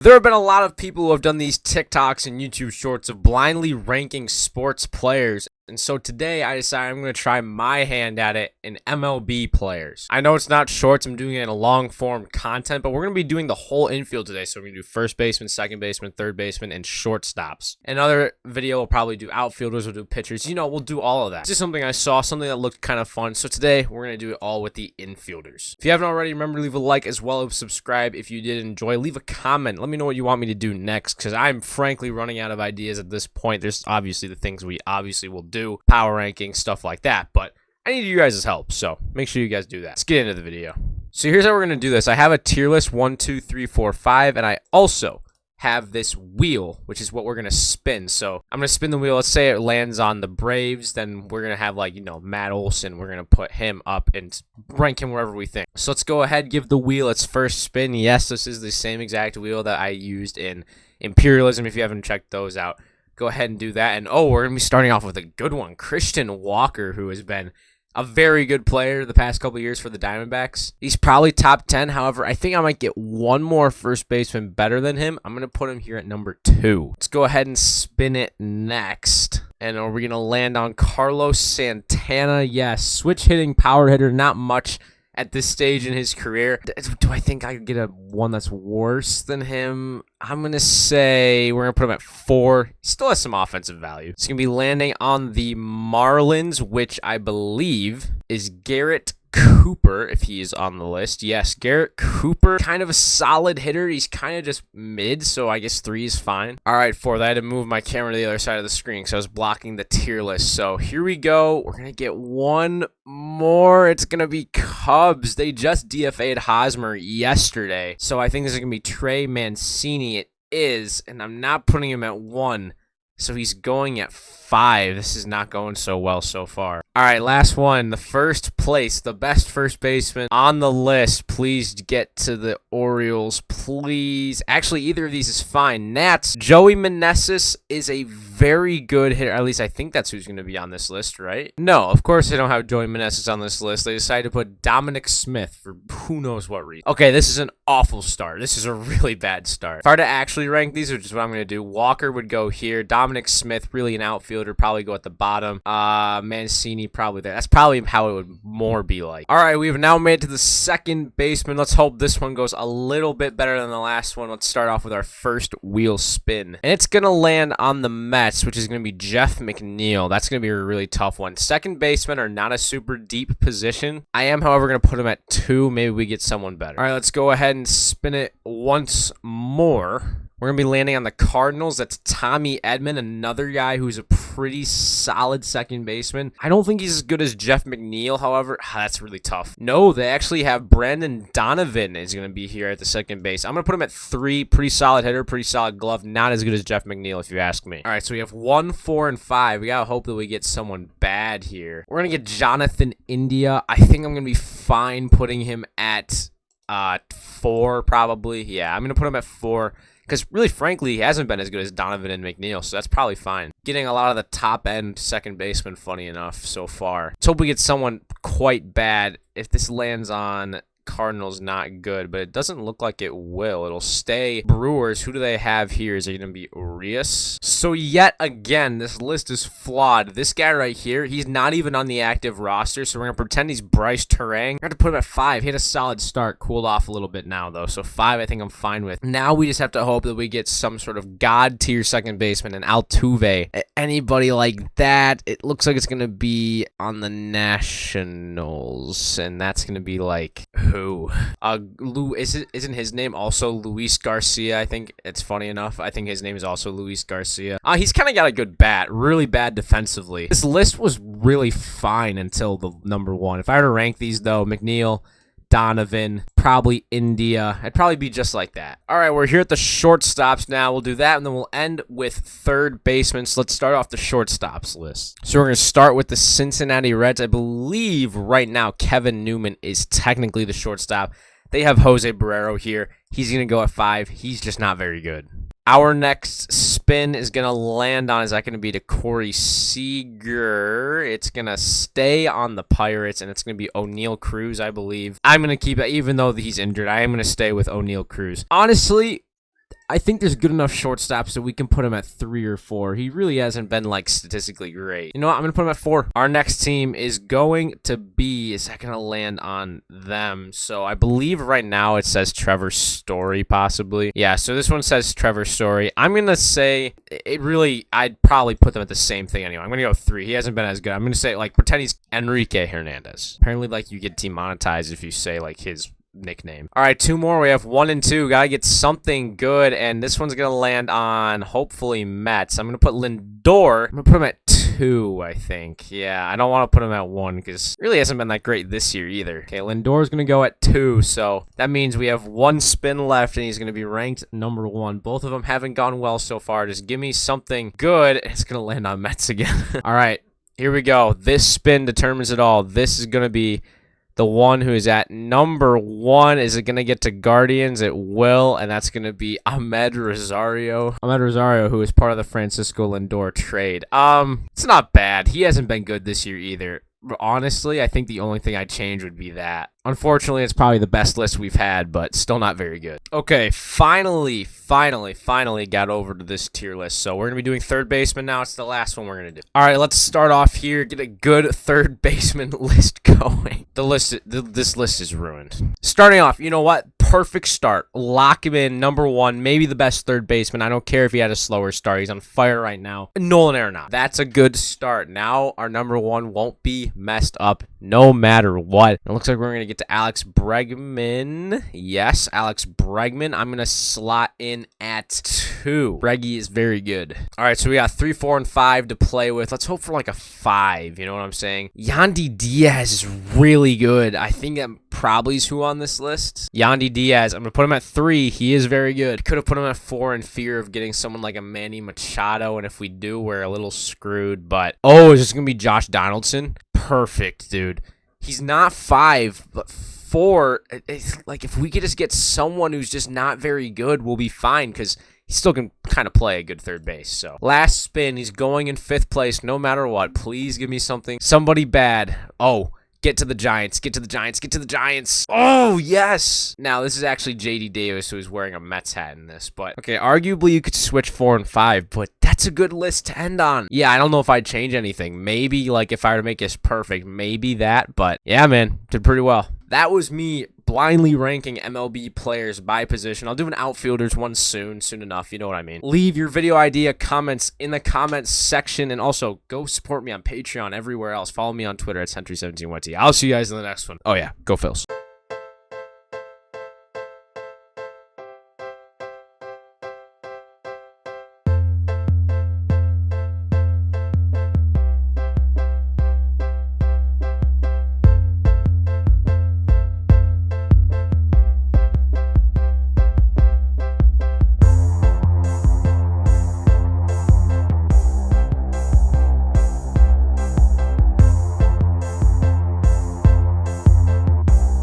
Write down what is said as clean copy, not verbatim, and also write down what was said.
There have been a lot of people who have done these TikToks and YouTube shorts of blindly ranking sports players. And so today I decided I'm going to try my hand at it in MLB players. I know it's not shorts, I'm doing it in a long form content, but we're going to be doing the whole infield today. So we're going to do first baseman, second baseman, third baseman, and shortstops. Another video will probably do outfielders, we'll do pitchers. You know, we'll do all of that. It's just something I saw, something that looked kind of fun. So today we're going to do it all with the infielders. If you haven't already, remember to leave a like as well as subscribe if you did enjoy. Leave a comment. Let me know what you want me to do next, because I'm frankly running out of ideas at this point. There's obviously the things we obviously will do, power ranking, stuff like that, but I need you guys' help, so make sure you guys do that. Let's get into the video. So here's how we're going to do this. I have a tier list 1, 2, 3, 4, 5, and I also have this wheel, which is what we're going to spin. So I'm going to spin the wheel. Let's say it lands on the Braves, then we're going to have, like, you know, Matt Olson. We're going to put him up and rank him wherever we think. So let's go ahead, give the wheel its first spin. Yes, this is the same exact wheel that I used in Imperialism. If you haven't checked those out, go ahead and do that. And oh, we're going to be starting off with a good one. Christian Walker, who has been a very good player the past couple of years for the Diamondbacks. He's probably top 10. However, I think I might get one more first baseman better than him. I'm going to put him here at number 2. Let's go ahead and spin it next. And are we going to land on Carlos Santana? Yes, switch hitting, power hitter, not much at this stage in his career. Do I think I could get a one that's worse than him? I'm going to say we're going to put him at 4. He still has some offensive value. It's going to be landing on the Marlins, which I believe is Garrett Cooper, if he is on the list. Yes, Garrett Cooper, kind of a solid hitter. He's kind of just mid, so I guess 3 is fine. All right, 4th, I had to move my camera to the other side of the screen because I was blocking the tier list. So here we go. We're going to get one more. It's going to be Cubs. They just DFA'd Hosmer yesterday, so I think this is going to be Trey Mancini. It is, and I'm not putting him at 1. So he's going at 5. This is not going so well so far. All right, last one. The first place, the best first baseman on the list. Please get to the Orioles, please. Actually, either of these is fine. Nats, Joey Meneses is a very good hitter. At least I think that's who's going to be on this list, right? No, of course they don't have Joey Meneses on this list. They decided to put Dominic Smith for who knows what reason. Okay, this is an awful start. This is a really bad start. If I were to actually rank these, which is what I'm going to do, Walker would go here. Dominic Smith, really an outfielder, probably go at the bottom. Mancini probably there. That's probably how it would more be like. All right, we have now made it to the second baseman. Let's hope this one goes a little bit better than the last one. Let's start off with our first wheel spin. And it's going to land on the Mets, which is going to be Jeff McNeil. That's going to be a really tough one. Second basemen are not a super deep position. I am, however, going to put him at 2. Maybe we get someone better. All right, let's go ahead and spin it once more. We're going to be landing on the Cardinals. That's Tommy Edman, another guy who's a pretty solid second baseman. I don't think he's as good as Jeff McNeil, however. That's really tough. No, they actually have Brandon Donovan is going to be here at the second base. I'm going to put him at 3. Pretty solid hitter, pretty solid glove. Not as good as Jeff McNeil, if you ask me. All right, so we have 1, 4, and 5. We got to hope that we get someone bad here. We're going to get Jonathan India. I think I'm going to be fine putting him at 4, probably. Yeah, I'm going to put him at 4. Because really, frankly, he hasn't been as good as Donovan and McNeil, so that's probably fine. Getting a lot of the top-end second baseman, funny enough, so far. Let's hope we get someone quite bad. If this lands on Cardinals, not good, but it doesn't look like it will. It'll stay Brewers. Who do they have here? Is it going to be Urias? So yet again, this list is flawed. This guy right here, he's not even on the active roster, so we're going to pretend he's Bryce Terang. We're going to put him at 5. He had a solid start, cooled off a little bit now, though, so 5 I think I'm fine with. Now we just have to hope that we get some sort of god-tier second baseman, an Altuve. Anybody like that, it looks like it's going to be on the Nationals, and that's going to be like... Who? Isn't his name also Luis Garcia? I think it's funny enough. I think his name is also Luis Garcia. He's kind of got a good bat. Really bad defensively. This list was really fine until the number 1. If I were to rank these, though, McNeil, Donovan, probably India. I'd probably be just like that. All right, we're here at the shortstops now. We'll do that, and then we'll end with third baseman. So let's start off the shortstops list. So we're going to start with the Cincinnati Reds. I believe right now Kevin Newman is technically the shortstop. They have Jose Barrero here. He's going to go at 5. He's just not very good. Our next spin is going to land on, is that going to be to Corey Seager? It's going to stay on the Pirates, and it's going to be O'Neal Cruz, I believe. I'm going to keep it, even though he's injured. I am going to stay with O'Neal Cruz. Honestly, I think there's good enough shortstops that we can put him at 3 or 4. He really hasn't been like statistically great. You know what? I'm going to put him at 4. Our next team is going to be, is that going to land on them? So I believe right now it says Trevor Story possibly. Yeah, so this one says Trevor Story. I'm going to say I'd probably put them at the same thing anyway. I'm going to go 3. He hasn't been as good. I'm going to say like pretend he's Enrique Hernandez. Apparently like you get demonetized if you say like his nickname. All right, 2 more. We have 1 and 2. Gotta get something good, and this one's gonna land on hopefully Mets. I'm gonna put Lindor. I'm gonna put him at 2, I think. Yeah, I don't want to put him at 1 because really hasn't been that great this year either. Okay, Lindor's gonna go at 2, so that means we have 1 spin left, and he's gonna be ranked number 1. Both of them haven't gone well so far. Just give me something good, and it's gonna land on Mets again. All right, here we go. This spin determines it all. This is gonna be the one who is at number 1. Is it going to get to Guardians? It will, and that's going to be Ahmed Rosario. Ahmed Rosario, who is part of the Francisco Lindor trade. It's not bad. He hasn't been good this year either. Honestly, I think the only thing I'd change would be that. Unfortunately, it's probably the best list we've had, but still not very good. Okay, finally got over to this tier list. So we're going to be doing third baseman now. It's the last one we're going to do. All right, let's start off here. Get a good third baseman list going. This list is ruined. Starting off, you know what? Perfect start. Lock him in, number 1, maybe the best third baseman. I don't care if he had a slower start. He's on fire right now. Nolan Arenado. That's a good start. Now our number 1 won't be messed up no matter what. It looks like we're going to get to Alex Bregman. Yes, Alex Bregman. I'm going to slot in at 2. Breggy is very good. All right, so we got 3, 4, and 5 to play with. Let's hope for like a 5. You know what I'm saying? Yandy Diaz is really good. I think that probably is who on this list. Yandy Diaz. I'm going to put him at 3. He is very good. Could have put him at 4 in fear of getting someone like a Manny Machado, and if we do, we're a little screwed. But, oh, is this going to be Josh Donaldson? Perfect, dude. He's not 5, but 4. It's like if we could just get someone who's just not very good, we'll be fine because he still can kind of play a good third base. So last spin, he's going in 5th place no matter what. Please give me somebody bad. Oh, get to the Giants. Get to the Giants. Get to the Giants. Oh, yes. Now, this is actually J.D. Davis, who's wearing a Mets hat in this. But, okay, arguably you could switch 4 and 5, but that's a good list to end on. Yeah, I don't know if I'd change anything. Maybe, like, if I were to make this perfect, maybe that. But, yeah, man, did pretty well. That was me blindly ranking MLB players by position. I'll do an outfielders one soon enough. You know what I mean. Leave your video idea comments in the comments section, and also go support me on Patreon everywhere else. Follow me on Twitter at Century17YT. I'll see you guys in the next one. Oh yeah, go Phils.